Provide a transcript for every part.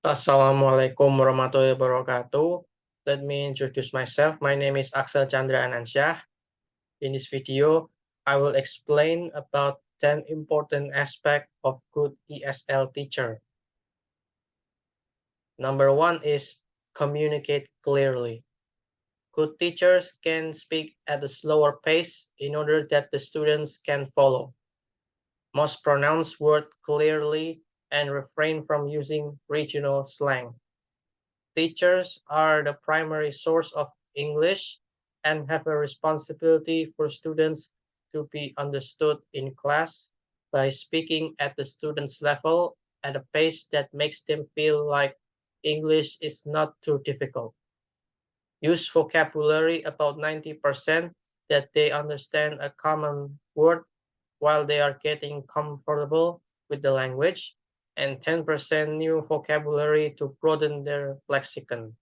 Assalamualaikum warahmatullahi wabarakatuh. Let me introduce myself. My name is Axel, Chandra, and Anshah. In this video, I will explain about 10 important aspects of good ESL teacher. Number one is communicate clearly. Good teachers can speak at a slower pace in order that the students can follow. Must pronounce words clearly and refrain from using regional slang. Teachers are the primary source of English and have a responsibility for students to be understood in class by speaking at the student's level at a pace that makes them feel like English is not too difficult. Use vocabulary about 90% that they understand a common word while they are getting comfortable with the language, and 10% new vocabulary to broaden their lexicon.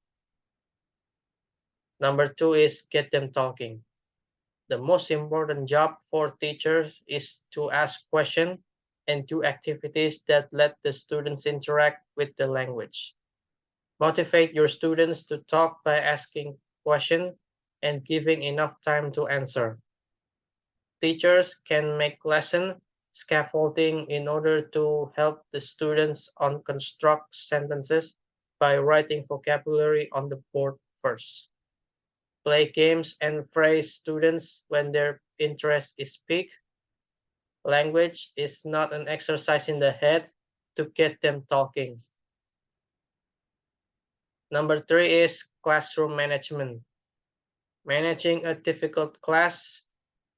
Number two is get them talking. The most important job for teachers is to ask questions and do activities that let the students interact with the language. Motivate your students to talk by asking questions and giving enough time to answer. Teachers can make lesson scaffolding in order to help the students on construct sentences by writing vocabulary on the board first. Play games and praise students when their interest is piqued. Language is not an exercise in the head to get them talking. Number three is classroom management. Managing a difficult class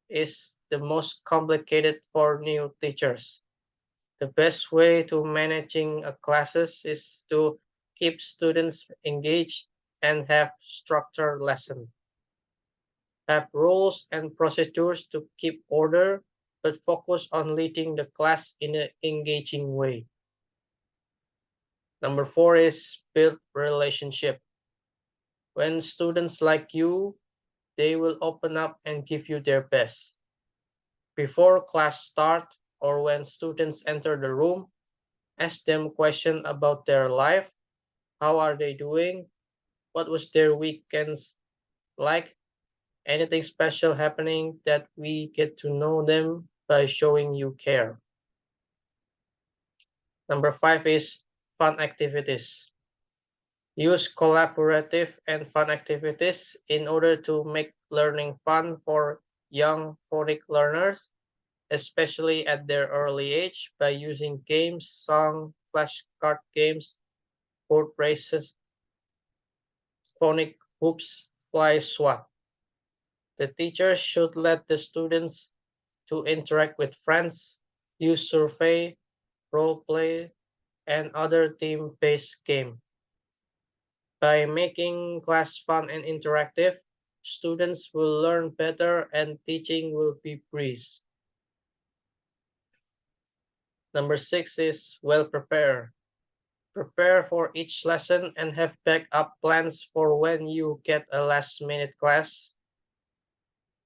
is the most complicated for new teachers. The best way to managing a classes is to keep students engaged and have structured lesson. Have rules and procedures to keep order, but focus on leading the class in an engaging way. Number four is build relationship. When students like you, they will open up and give you their best. Before class start or when students enter the room, ask them questions about their life. How are they doing? What was their weekends like? Anything special happening that we get to know them by showing you care. Number five is fun activities. Use collaborative and fun activities in order to make learning fun for young phonic learners, especially at their early age by using games, song, flashcard games, board races, phonic hoops, fly swat. The teacher should let the students to interact with friends, use survey, role play, and other team-based game. By making class fun and interactive, students will learn better and teaching will be breeze. Number six is well prepare. Prepare for each lesson and have backup plans for when you get a last minute class.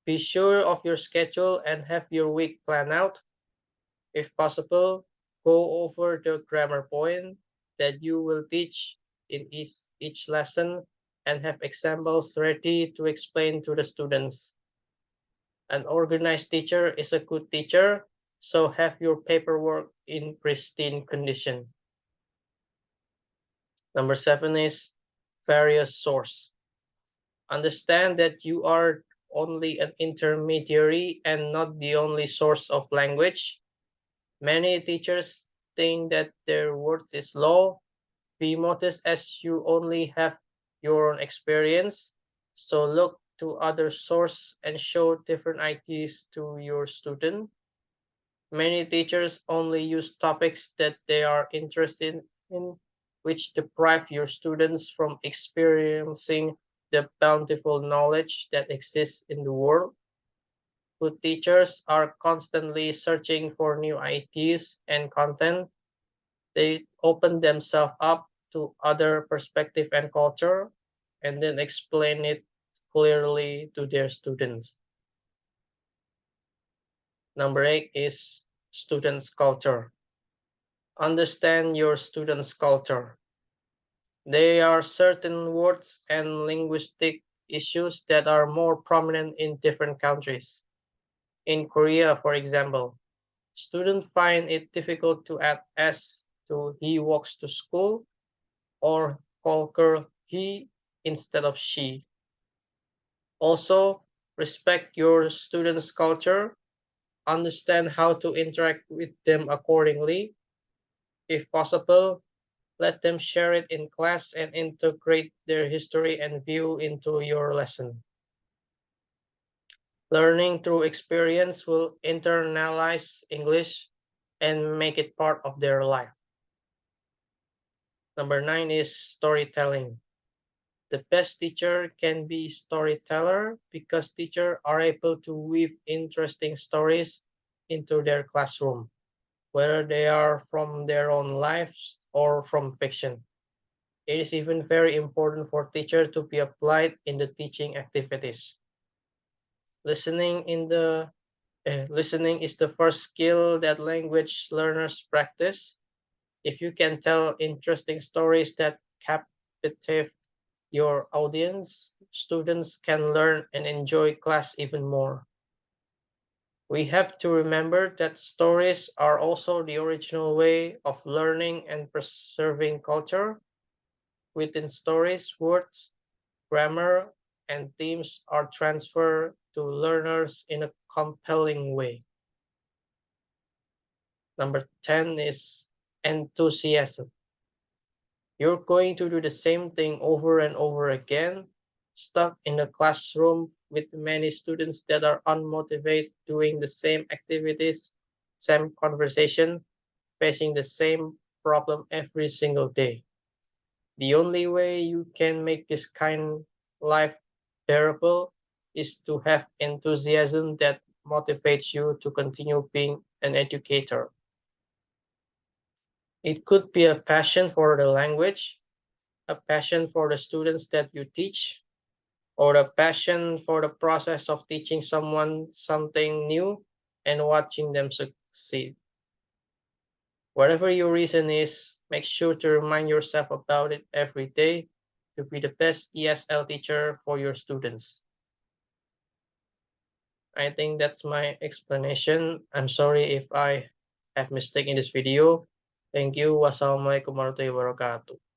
Be sure of your schedule and have your week planned out. If possible, go over the grammar point that you will teach in each lesson and have examples ready to explain to the students. An organized teacher is a good teacher, so have your paperwork in pristine condition. Number seven is various source. Understand that you are only an intermediary and not the only source of language. Many teachers think that their worth is low. Be modest as you only have your own experience. So look to other sources and show different ideas to your student. Many teachers only use topics that they are interested in, which deprive your students from experiencing the bountiful knowledge that exists in the world. Good teachers are constantly searching for new ideas and content. They open themselves up to other perspective and culture and then explain it clearly to their students. Number eight is students' culture. Understand your students' culture. There are certain words and linguistic issues that are more prominent in different countries. In Korea, for example, students find it difficult to add s to he walks to school or call girl he instead of she. Also, respect your students' culture, understand how to interact with them accordingly. If possible, let them share it in class and integrate their history and view into your lesson. Learning through experience will internalize English and make it part of their life. Number 9 is storytelling. The best teacher can be storyteller because teachers are able to weave interesting stories into their classroom, whether they are from their own lives or from fiction. It is even very important for teachers to be applied in the teaching activities. Listening in the Listening is the first skill that language learners practice. If you can tell interesting stories that captivate your audience, students can learn and enjoy class even more. We have to remember that stories are also the original way of learning and preserving culture. Within stories, words, grammar, and themes are transferred to learners in a compelling way. Number 10 is enthusiasm. You're going to do the same thing over and over again, stuck in a classroom with many students that are unmotivated doing the same activities, same conversation, facing the same problem every single day. The only way you can make this kind life bearable is to have enthusiasm that motivates you to continue being an educator. It could be a passion for the language, a passion for the students that you teach, or a passion for the process of teaching someone something new and watching them succeed. Whatever your reason is, make sure to remind yourself about it every day to be the best ESL teacher for your students. I think that's my explanation. I'm sorry if I have mistake in this video. Thank you. Wassalamualaikum warahmatullahi wabarakatuh.